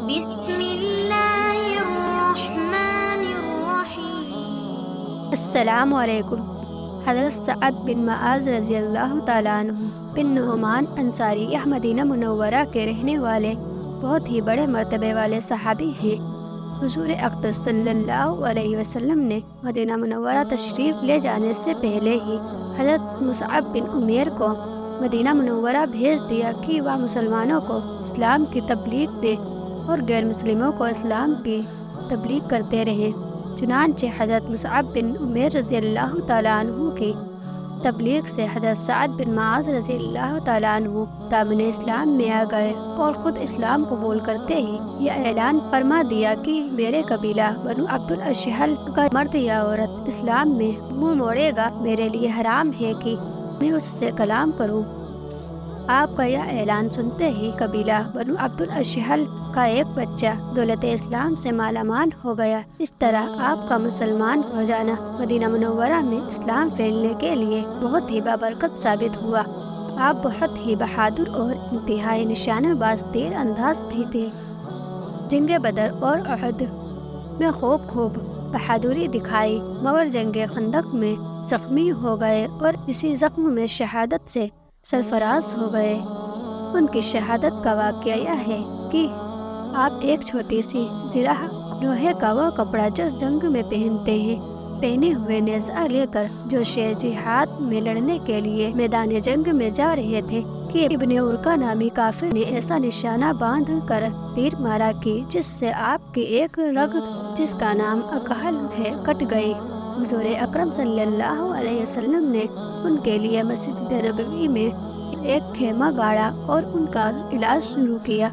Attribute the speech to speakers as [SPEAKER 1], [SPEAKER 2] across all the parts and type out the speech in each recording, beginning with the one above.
[SPEAKER 1] بسم اللہ الرحمن الرحیم۔
[SPEAKER 2] السلام علیکم۔ حضرت سعد بن معاذ رضی اللہ تعالیٰ عنہ بن نعمان انصاری مدینہ منورہ کے رہنے والے بہت ہی بڑے مرتبے والے صحابی ہیں۔ حضور اقدس صلی اللہ علیہ وسلم نے مدینہ منورہ تشریف لے جانے سے پہلے ہی حضرت مصعب بن عمیر کو مدینہ منورہ بھیج دیا کہ وہ مسلمانوں کو اسلام کی تبلیغ دے اور غیر مسلموں کو اسلام کی تبلیغ کرتے رہیں۔ چنانچہ حضرت مصعب بن عمیر رضی اللہ تعالیٰ عنہ کی تبلیغ سے حضرت سعد بن معاذ رضی اللہ تعالیٰ عنہ دامن اسلام میں آ گئے اور خود اسلام قبول کرتے ہی یہ اعلان فرما دیا کہ میرے قبیلہ بنو عبد الاشہل کا مرد یا عورت اسلام میں منہ موڑے گا، میرے لیے حرام ہے کہ میں اس سے کلام کروں۔ آپ کا یہ اعلان سنتے ہی قبیلہ بنو عبد الاشہل کا ایک بچہ دولت اسلام سے مالا مال ہو گیا۔ اس طرح آپ کا مسلمان ہو جانا مدینہ منورہ میں اسلام پھیلنے کے لیے بہت ہی بابرکت ثابت ہوا۔ آپ بہت ہی بہادر اور انتہائی نشانہ باز تیر انداز بھی تھے۔ جنگ بدر اور احد میں خوب بہادری دکھائی، مگر جنگ خندق میں زخمی ہو گئے اور اسی زخم میں شہادت سے سرفراز ہو گئے۔ ان کی شہادت کا واقعہ یہ ہے کہ آپ ایک چھوٹی سی زرہ لوہے کا وہ کپڑا جو جنگ میں پہنتے ہیں پہنے ہوئے نیزہ لے کر جوش جہاد میں لڑنے کے لیے میدان جنگ میں جا رہے تھے کہ ابن ارقا نامی کافر نے ایسا نشانہ باندھ کر تیر مارا کہ جس سے آپ کی ایک رگ جس کا نام اکحل ہے کٹ گئی۔ حضور اکرم صلی اللہ علیہ وسلم نے ان کے لیے مسجد نبوی میں ایک خیمہ گاڑا اور ان کا علاج شروع کیا۔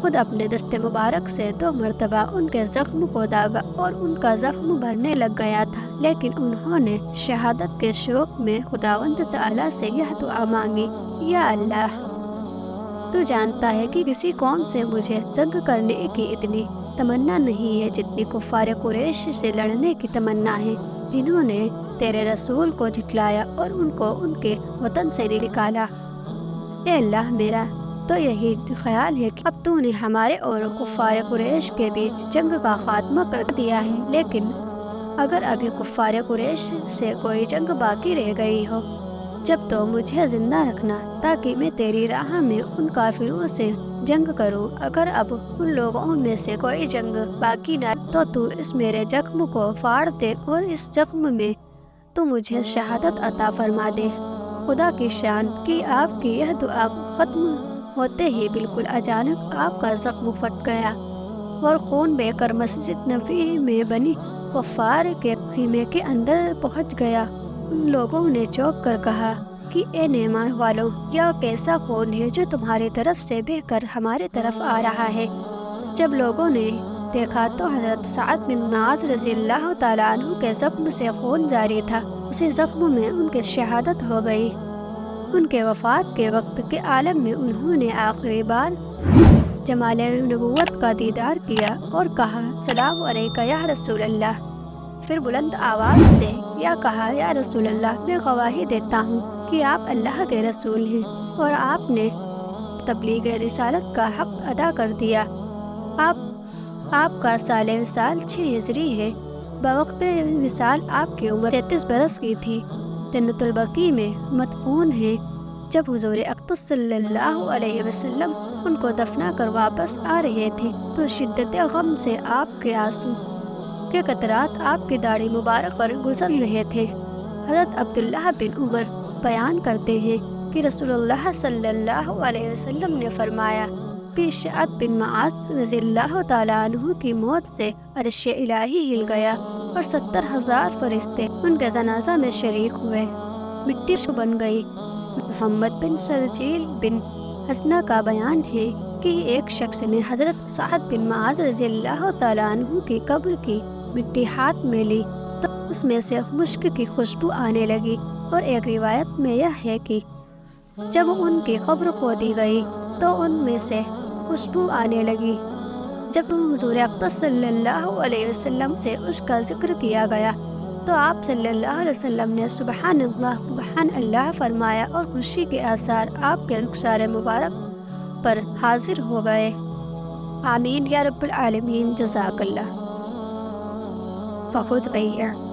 [SPEAKER 2] خود اپنے دست مبارک سے 2 مرتبہ ان کے زخم کو داغا اور ان کا زخم بھرنے لگ گیا تھا، لیکن انہوں نے شہادت کے شوق میں خداوند تعالیٰ سے یہ دعا مانگی، یا اللہ، تو جانتا ہے کہ کسی قوم سے مجھے جنگ کرنے کی اتنی تمنا نہیں ہے جتنی کفار قریش سے لڑنے کی تمنا ہے، جنہوں نے تیرے رسول کو جھٹلایا اور ان کو ان کے وطن سے نکالا۔ اے اللہ، میرا تو یہی خیال ہے کہ اب تو نے ہمارے اور کفار قریش کے بیچ جنگ کا خاتمہ کر دیا ہے، لیکن اگر ابھی کفار قریش سے کوئی جنگ باقی رہ گئی ہو جب تو مجھے زندہ رکھنا تاکہ میں تیری راہ میں ان کافروں سے جنگ کروں۔ اگر اب ان لوگوں میں سے کوئی جنگ باقی نہ تو اس میرے زخم کو پھاڑ دے اور اس زخم میں تو مجھے شہادت عطا فرما دے۔ خدا کی شان کہ آپ کی یہ دعا ختم ہوتے ہی بالکل اچانک آپ کا زخم پھٹ گیا اور خون بہہ کر مسجد نبوی میں بنی کفار کے خیمے کے اندر پہنچ گیا۔ ان لوگوں نے چونک کر کہا کہ اے نیما والوں، یہ کیسا خون ہے جو تمہاری طرف سے بہہ کر ہماری طرف آ رہا ہے؟ جب لوگوں نے دیکھا تو حضرت سعد بن معاذ رضی اللہ تعالیٰ عنہ کے زخم سے خون جاری تھا۔ اسی زخم میں ان کی شہادت ہو گئی۔ ان کے وفات کے وقت کے عالم میں انہوں نے آخری بار جمال نبوت کا دیدار کیا اور کہا، سلام علیکہ یا رسول اللہ۔ پھر بلند آواز سے یا کہا، یا رسول اللہ، میں گواہی دیتا ہوں کہ آپ اللہ کے رسول ہیں اور آپ نے تبلیغ رسالت کا حق ادا کر دیا۔ آپ کا سال وصال 6 ہجری ہے۔ بوقت وصال آپ کی عمر 33 برس کی تھی۔ جنت البقیع میں مدفون ہیں۔ جب حضور اقدس صلی اللہ علیہ وسلم ان کو دفنا کر واپس آ رہے تھے تو شدت غم سے آپ کے آنسو کے قطرات آپ کی داڑھی مبارک پر گزر رہے تھے۔ حضرت عبداللہ بن عمر بیان کرتے ہیں کہ رسول اللہ صلی اللہ علیہ وسلم نے فرمایا کہ سعد بن معاذ رضی اللہ تعالیٰ عنہ کی موت سے عرش الہی ہل گیا اور 70,000 فرشتے ان کے جنازہ میں شریک ہوئے، مٹی بن گئی۔ محمد بن سرجیل بن حسنہ کا بیان ہے کہ ایک شخص نے حضرت سعد بن معاذ رضی اللہ تعالیٰ عنہ کی قبر کی مٹی ہاتھ میں لی تو اس میں سے مشک کی خوشبو آنے لگی، اور ایک روایت میں یہ ہے کہ جب ان کی قبر کھودی گئی تو ان میں سے خوشبو آنے لگی۔ جب حضور اقدس صلی اللہ علیہ وسلم سے اس کا ذکر کیا گیا تو آپ صلی اللہ علیہ وسلم نے سبحان اللہ فرمایا اور خوشی کے آثار آپ کے رخسار مبارک پر حاضر ہو گئے۔ آمین یا رب العالمین، جزاک اللہ۔ فخذ بیع۔